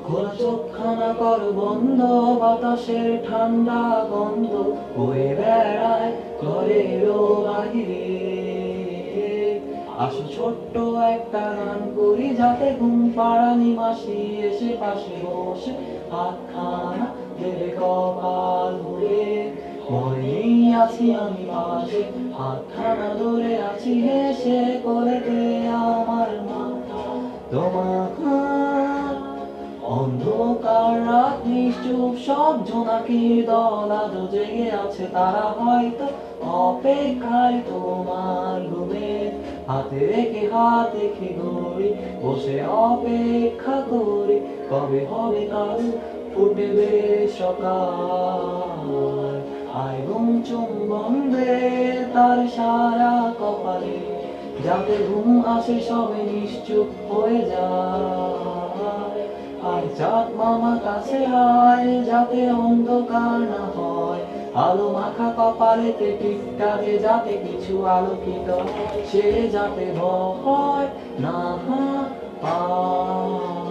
খোলা চোখখানা কর বন্ধ, বাতাসের ঠান্ডা গন্ধ বয়ে বেড়ায় ঘরেরও বাহিরে। আসো ছোট্ট একটা গান করি, যাতে ঘুম পাড়ানি মাসি এসে পাশে বসে হাতখানা দেবে কপাল ভরে। মনেই আছি আমি পাশে, হাতখানা ধরে আছি হেসে কোলেতে আমার মাথা তোমার। অন্ধকার রাত নিশ্চুপ, সব জোনাকির দল আজ জেগে আছে, তারা হয়তো অপেক্ষায় তোমার ঘুমে। হাতে রেখে হাত রেখে ঘড়ি বসে অপেক্ষা করি, কবে হবে কাল ফুটবে সকাল। আয় ঘুম চুম্বন দে তার সারা কপালে, যাতে ঘুম আসে সবে নিশ্চুপ হয়ে যায়। আর চাঁদ মামা কাছে আয়, যাতে অন্ধকার না হয়, আলো মাখা কপালেতে টিপটাকে যাতে কিছু আলোকিত, সে যাতে ভয় না পায়।